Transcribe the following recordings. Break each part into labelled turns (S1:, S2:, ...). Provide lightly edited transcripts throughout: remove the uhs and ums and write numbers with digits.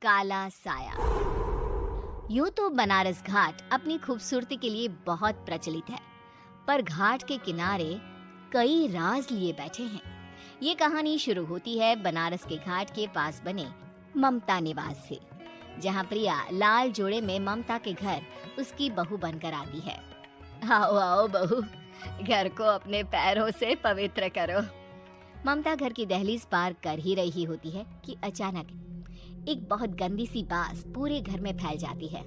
S1: काला साया। यूं तो बनारस घाट अपनी खूबसूरती के लिए बहुत प्रचलित है, पर घाट के किनारे कई राज लिए बैठे हैं। ये कहानी शुरू होती है बनारस के घाट के पास बने ममता निवास से, जहां प्रिया लाल जोड़े में ममता के घर उसकी बहू बनकर आती है। आओ आओ बहू, घर को अपने पैरों से पवित्र करो। ममता घर की दहलीज पार कर ही रही होती है कि अचानक एक बहुत गंदी सी बास पूरे घर में फैल जाती है।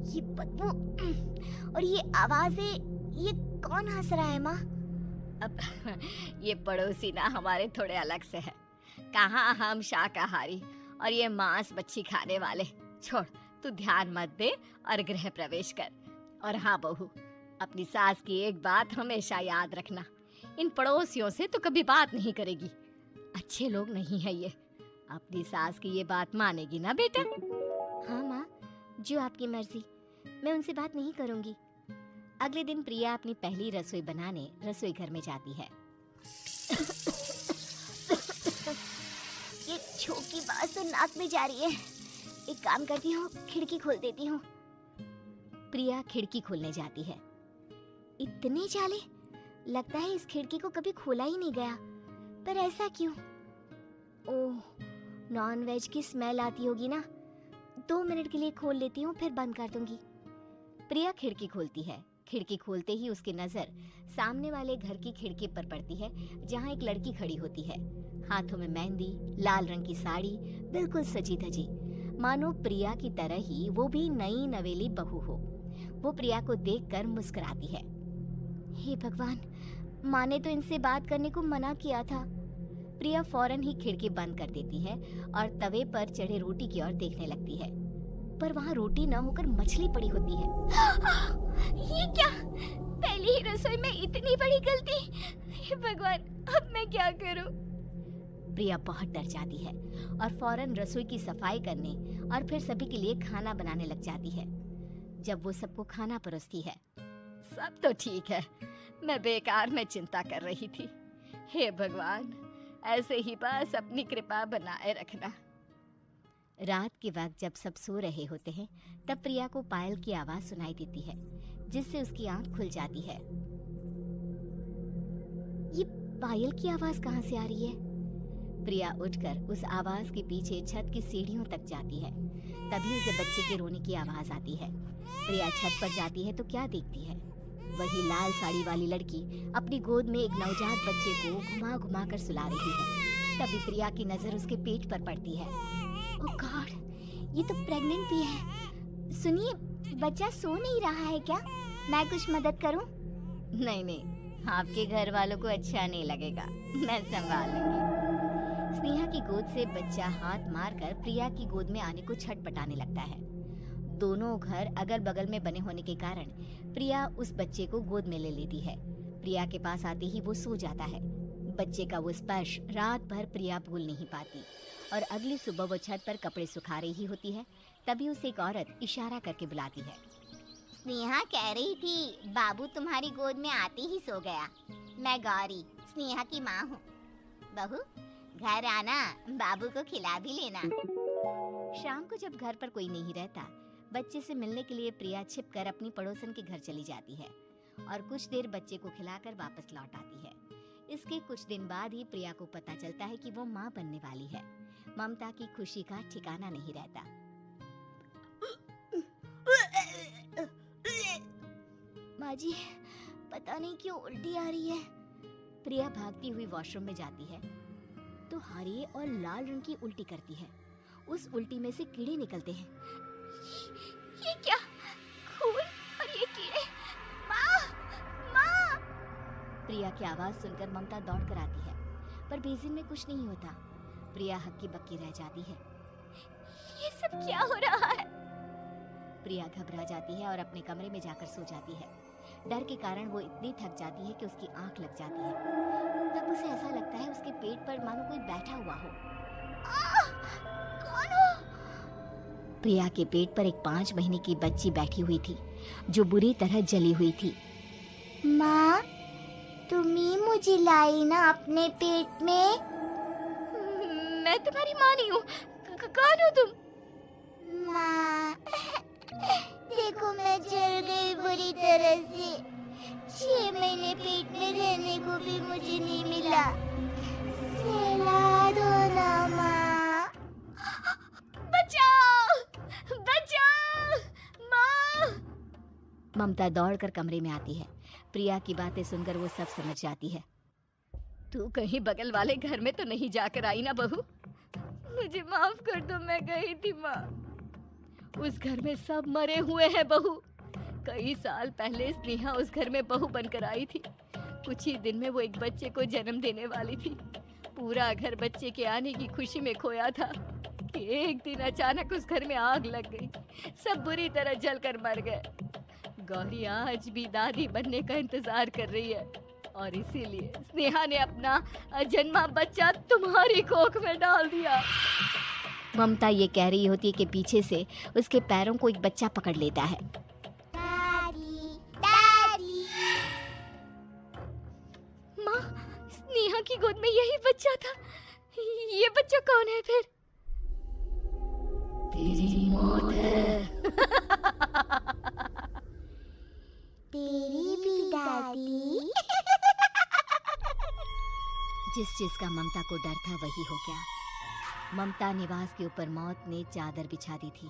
S1: ये बदबू और ये आवाजें, ये कौन हंस रहा है माँ? अब ये पड़ोसी ना हमारे थोड़े अलग से है। कहाँ हम शाकाहारी और ये मांस मच्छी खाने वाले। छोड़, तू ध्यान मत दे और गृह प्रवेश कर। और हाँ बहू, अपनी सास की एक बात हमेशा याद रखना, इन पड़ोसियों से तो कभी बात नहीं करेगी। अच्छे लोग नहीं है ये। अपनी सास की ये बात मानेगी ना बेटा? हाँ माँ, जो आपकी मर्जी, मैं उनसे बात नहीं करूंगी। अगले दिन प्रिया अपनी पहली रसोई बनाने रसोई घर में जाती है। ये छोकी बात तो नाक में जा रही है। एक काम करती हूँ, खिड़की खोल देती हूँ। प्रिया खिड़की खोलने जाती है। इतने जाले, लगता है इस खिड़की को कभी खोला ही नहीं गया। पर ऐसा क्यों? ओह, नॉनवेज की स्मेल आती होगी ना। 2 मिनट के लिए खोल लेती हूँ, फिर बंद कर दूंगी। प्रिया खिड़की खोलती है। खिड़की खोलते ही उसकी नजर सामने वाले घर की खिड़की पर पड़ती है, जहाँ एक लड़की खड़ी होती है। हाथों में मेहंदी, लाल रंग की साड़ी, बिल्कुल सजी धजी, मानो प्रिया की तरह ही वो भी नई नवेली बहू हो। वो प्रिया को देखकर मुस्कुराती है। हे भगवान, माँ ने तो इनसे बात करने को मना किया था। प्रिया फौरन ही खिड़की बंद कर देती है और तवे पर चढ़े रोटी की ओर देखने लगती है, पर वहाँ रोटी न होकर मछली पड़ी होती है। ये क्या? पहली ही रसोई में इतनी बड़ी गलती! हे भगवान, अब मैं क्या करूं? प्रिया बहुत डर जाती है और फौरन रसोई की सफाई करने और फिर सभी के लिए खाना बनाने लग जाती है। जब वो सबको खाना परोसती है, सब तो ठीक है, मैं बेकार में चिंता कर रही थी। हे भगवान, ऐसे ही बस अपनी कृपा बनाए रखना। रात के वक्त जब सब सो रहे होते हैं, तब प्रिया को पायल की आवाज सुनाई देती है, जिससे उसकी आंख खुल जाती है। ये पायल की आवाज कहाँ से आ रही है? प्रिया उठकर उस आवाज के पीछे छत की सीढ़ियों तक जाती है। तभी उसे बच्चे के रोने की आवाज आती है। प्रिया छत पर जाती है तो क्या देखती है? वही लाल साड़ी वाली लड़की अपनी गोद में एक नवजात बच्चे को घुमा घुमा कर सुला रही है। तभी प्रिया की नजर उसके पेट पर पड़ती है। ओह गॉड, ये तो प्रेग्नेंट भी है। सुनिए, बच्चा सो नहीं रहा है क्या? मैं कुछ मदद करूं? नहीं नहीं, आपके घर वालों को अच्छा नहीं लगेगा, मैं संभाल लूंगी। स्नेहा की गोद से बच्चा हाथ मारकर प्रिया की गोद में आने को छटपटाने लगता है। दोनों घर अगल बगल में बने होने के कारण प्रिया उस बच्चे को गोद में ले लेती है। प्रिया के पास आते ही वो सो जाता है। बच्चे का वो स्पर्श रात भर प्रिया भूल नहीं पाती और अगली सुबह वो छत पर कपड़े सुखा रही होती है। तभी उसे एक औरत इशारा करके बुलाती है। स्नेहा कह रही थी बाबू तुम्हारी गोद में आते ही सो गया। मैं गौरी, स्नेहा की माँ हूँ। बहू, घर आना, बाबू को खिला भी लेना। शाम को जब घर पर कोई नहीं रहता, बच्चे से मिलने के लिए प्रिया छिपकर अपनी पड़ोसन के घर चली जाती है और कुछ देर बच्चे को खिलाकर वापस लौट आती है। इसके कुछ दिन बाद ही प्रिया को पता चलता है कि वो माँ बनने वाली है। ममता की खुशी का ठिकाना नहीं रहता। माँ जी, पता नहीं क्यों उल्टी आ रही है। प्रिया भागती हुई वॉशरूम में जाती है तो हरे और लाल रंग की उल्टी करती है। उस उल्टी में से कीड़े निकलते हैं। ये क्या? खून और ये कीड़े! माँ! माँ! प्रिया की आवाज सुनकर ममता दौड़ कर आती है, पर बेसिन में कुछ नहीं होता। प्रिया हक्की बक्की रह जाती है। ये सब क्या हो रहा है? प्रिया घबरा जाती है और अपने कमरे में जाकर सो जाती है। डर के कारण वो इतनी थक जाती है कि उसकी आंख लग जाती है। तब उसे ऐसा लगता है उसके पेट पर मानो कोई बैठा हुआ हो। कौन हो? प्रिया के पेट पर एक 5 महीने की बच्ची बैठी हुई थी, जो बुरी तरह जली हुई थी। माँ, तुम्ही मुझे लाई ना अपने पेट में। मैं तुम्हारी माँ नहीं हूँ। कौन हो तुम? माँ, देखो मैं जल गई बुरी तरह से। 6 महीने पेट में रहने को भी मुझे नहीं मिला। सहला दो ना माँ। बचाओ, बचाओ, माँ। ममता दौड़कर कमरे में आती है। प्रिया की बातें सुनकर वो सब समझ जाती है। तू कहीं बगल वाले घर में तो नहीं जाकर आई ना बहू? मुझे माफ कर दो, मैं गई थी माँ। उस घर में सब मरे हुए हैं बहू। कई साल पहले स्नेहा उस घर में बहू बनकर आई थी। कुछ ही दिन में वो एक बच्चे को जन्म देने वाली थी। पूरा घर बच्चे के आने की खुशी में खोया था कि एक दिन अचानक उस घर में आग लग गई। सब बुरी तरह जलकर मर गए। गौरी आज भी दादी बनने का इंतजार कर रही है और इसीलिए स्नेहा ने अपना अजन्मा बच्चा तुम्हारी कोख में डाल दिया। ममता ये कह रही होती है कि पीछे से उसके पैरों को एक बच्चा पकड़ लेता है। दादी, दादी। माँ, स्नेहा की गोद में यही बच्चा था। ये बच्चा कौन है फिर? तेरी मौत है। तेरी भी दादी। जिस चीज का ममता को डर था वही हो गया। ममता निवास के ऊपर मौत ने चादर बिछा दी थी।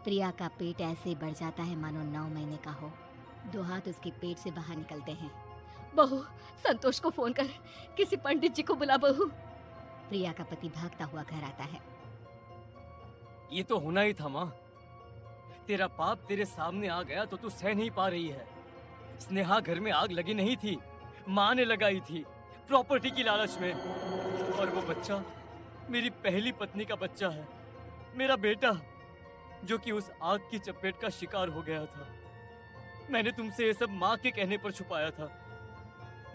S1: प्रिया का पेट ऐसे बढ़ जाता है मानो 9 महीने का हो। 2 हाथ उसके पेट से बाहर निकलते हैं। बहू, संतोष को फोन कर, किसी पंडित जी को बुला बहू। प्रिया का पति भागता हुआ घर आता है।
S2: ये तो होना ही था माँ। तेरा पाप तेरे सामने आ गया तो तू सह नहीं पा रही है। स्नेहा घर में आग लगी नहीं थी, माँ ने लगाई थी, प्रॉपर्टी की लालच में। और वो बच्चा मेरी पहली पत्नी का बच्चा है, मेरा बेटा, जो कि उस आग की चपेट का शिकार हो गया था। मैंने तुमसे ये सब माँ के कहने पर छुपाया था।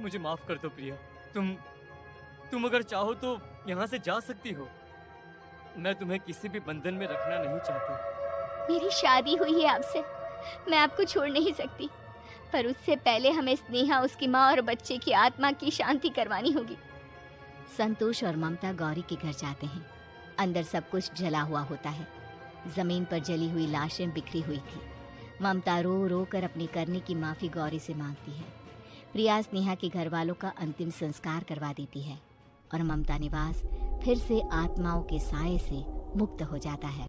S2: मुझे माफ कर दो प्रिया। तुम अगर चाहो तो यहाँ से जा सकती हो। मैं तुम्हें किसी भी बंधन में रखना नहीं चाहता।
S1: मेरी शादी हुई है आपसे, मैं आपको छोड़ नहीं सकती, पर उससे पहले हमें स्नेहा, उसकी माँ और बच्चे की आत्मा की शांति करवानी होगी। संतोष और ममता गौरी के घर जाते हैं। अंदर सब कुछ जला हुआ होता है। जमीन पर जली हुई लाशें बिखरी हुई थी। ममता रो रो कर अपनी करने की माफी गौरी से मांगती है। प्रिया स्नेहा के घर वालों का अंतिम संस्कार करवा देती है और ममता निवास फिर से आत्माओं के साए से मुक्त हो जाता है।